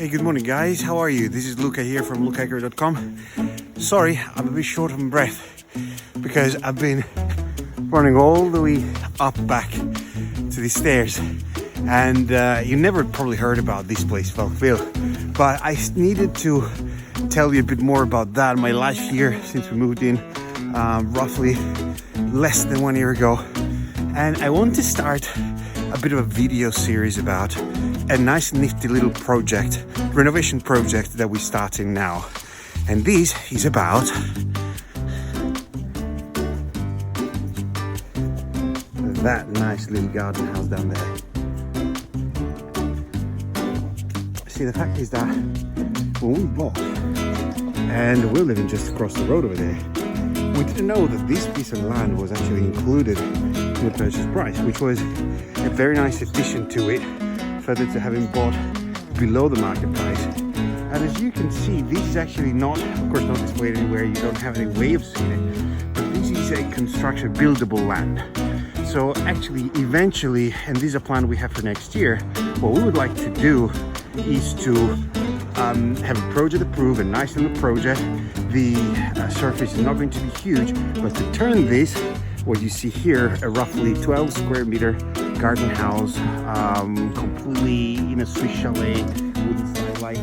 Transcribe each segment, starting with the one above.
Hey, good morning guys, how are you? This is Luca here from lucahiker.com. Sorry, I'm a bit short on breath because I've been running all the way up back to the stairs, and you never probably heard about this place, Walchwil, but I needed to tell you a bit more about that, my life here since we moved in roughly less than 1 year ago. And I want to start a bit of a video series about a nice nifty little project, renovation project that we're starting now. And this is about that nice little garden house down there. See, the fact is that when we bought, and we're living just across the road over there, we didn't know that this piece of land was actually included in the purchase price, which was a very nice addition to it, further to having bought below the market price. And as you can see, this is actually not, of course, not displayed anywhere, you don't have any way of seeing it, but this is a construction buildable land. So actually, eventually, and this is a plan we have for next year, what we would like to do is to have a project approved, a nice little project. The surface is not going to be huge, but to turn this, what you see here, a roughly 12 square meter garden house, completely in a Swiss chalet, wooden skylight,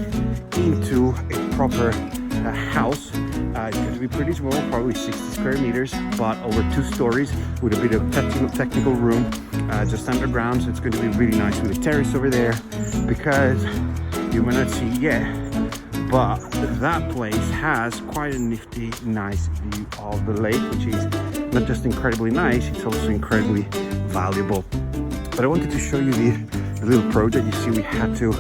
into a proper house. It's going to be pretty small, probably 60 square meters, but over 2 stories with a bit of technical room just underground. So it's going to be really nice with a terrace over there, because you may not see it yet, but that place has quite a nifty, nice view of the lake, which is not just incredibly nice, it's also incredibly valuable. But I wanted to show you the little project. You see, we had to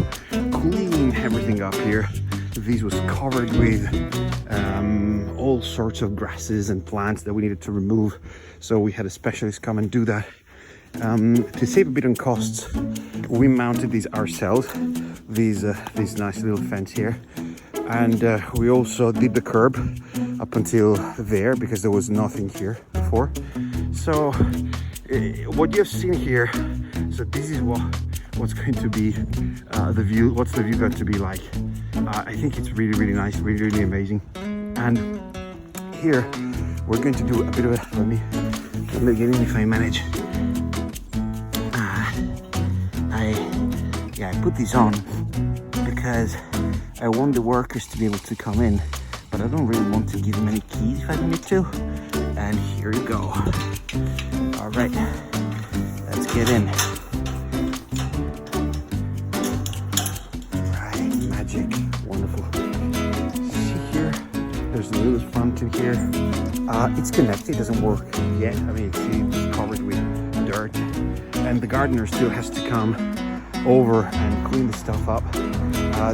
clean everything up here. This was covered with all sorts of grasses and plants that we needed to remove. So we had a specialist come and do that. To save a bit on costs, we mounted these ourselves, this nice little fence here. And we also did the curb up until there, because there was nothing here before. So what you've seen here, so this is what's going to be the view. What's the view going to be like? I think it's really nice, really amazing. And here we're going to do a bit of a, let me get in if I manage. I put these on because I want the workers to be able to come in, but I don't really want to give them any keys if I don't need to. And here you go. All right, let's get in. Right, magic, wonderful. See here, there's a little fountain here. It's connected, it doesn't work yet. I mean, it's covered with dirt, and the gardener still has to come over and clean the stuff up.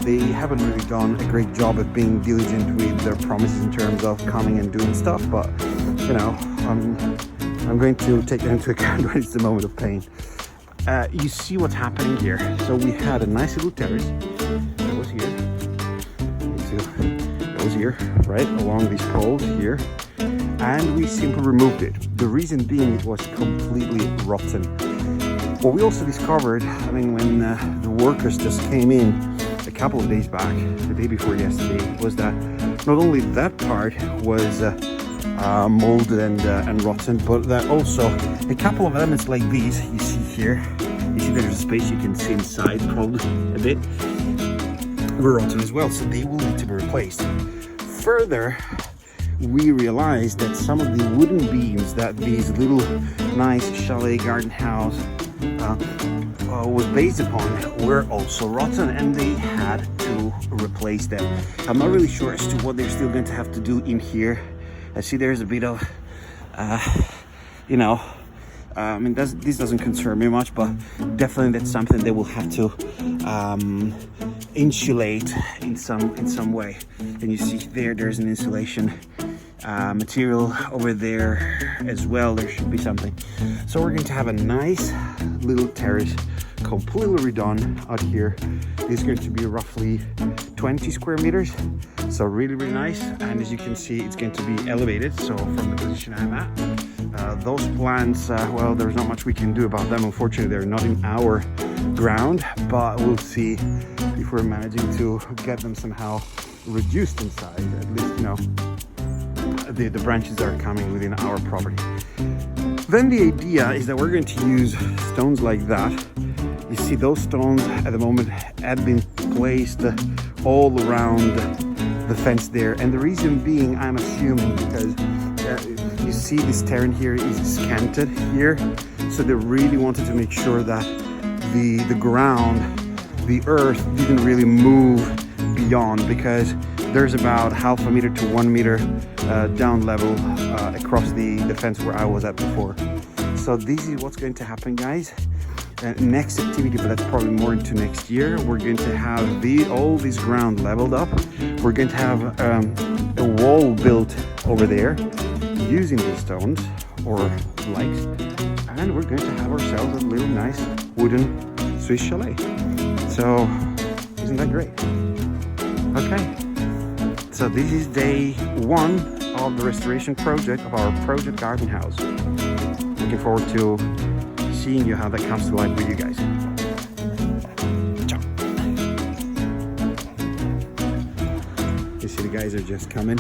They haven't really done a great job at being diligent with their promises in terms of coming and doing stuff, but you know, I'm going to take that into account when it's the moment of pain. You see what's happening here. So we had a nice little terrace that was here, that was here, right along these poles here, and we simply removed it. The reason being, it was completely rotten. What we also discovered, I mean, when the workers just came in a couple of days back, the day before yesterday, was that not only that part was molded and rotten, but that also a couple of elements like these, you see here, you see there's a space you can see inside probably a bit, were rotten as well, so they will need to be replaced. Further, we realized that some of the wooden beams that these little nice chalet garden house was based upon were also rotten, and they had to replace them. I'm not really sure as to what they're still going to have to do in here. I see there's a bit of you know, I mean, this doesn't concern me much, but definitely that's something they will have to insulate in some way. And you see there's an insulation material over there as well. There should be something. So we're going to have a nice little terrace, completely redone out here. This is going to be roughly 20 square meters, so really nice. And as you can see, it's going to be elevated, so from the position I'm at, those plants, well, there's not much we can do about them. Unfortunately, they're not in our ground, but we'll see if we're managing to get them somehow reduced in size, at least, you know, the branches are coming within our property. Then the idea is that we're going to use stones like that. You see those stones at the moment have been placed all around the fence there, and the reason being, I'm assuming, because you see this terrain here is scanted here, so they really wanted to make sure that the ground, the earth didn't really move beyond, because there's about half a meter to 1 meter down level across the fence where I was at before. So this is what's going to happen, guys. Next activity, but that's probably more into next year, we're going to have all this ground leveled up. We're going to have a wall built over there using the stones or likes, and we're going to have ourselves a little nice wooden Swiss chalet. So isn't that great? Okay, so this is day 1 of the restoration project of our project garden house. Looking forward to seeing you how that comes to life with you guys. Ciao. You see the guys are just coming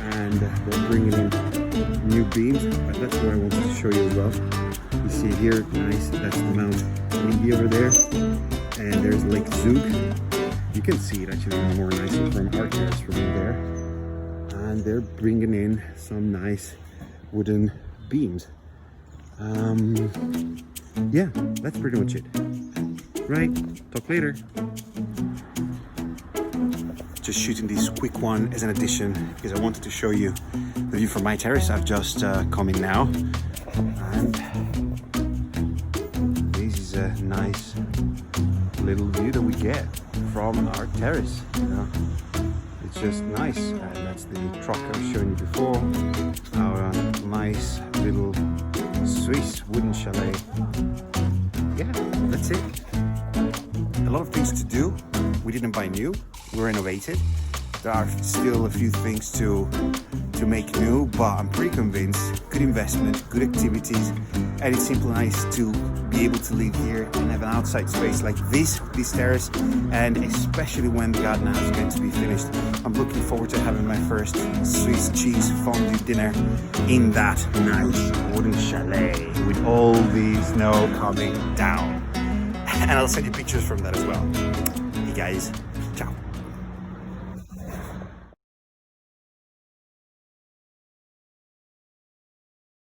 and they're bringing in new beams, but that's what I wanted to show you as well. You see here, nice, that's the Mount Lindy over there, and there's Lake Zug. You can see it actually more nicely from our terrace from there, and they're bringing in some nice wooden beams. Yeah, that's pretty much it. Right, talk later. Just shooting this quick one as an addition because I wanted to show you the view from my terrace. I've just come in now, and this is a nice little view that we get from our terrace. You know, it's just nice, and that's the truck I was showing you before. Our nice little Swiss wooden chalet. Yeah, that's it. A lot of things to do. We didn't buy new, we renovated. There are still a few things to make new, but I'm pretty convinced. Good investment, good activities, and it's simply nice to be able to live here and have an outside space like this terrace, and especially when the garden house is going to be finished. I'm looking forward to having my first Swiss cheese fondue dinner in that nice wooden chalet with all the snow coming down. And I'll send you pictures from that as well. Hey guys.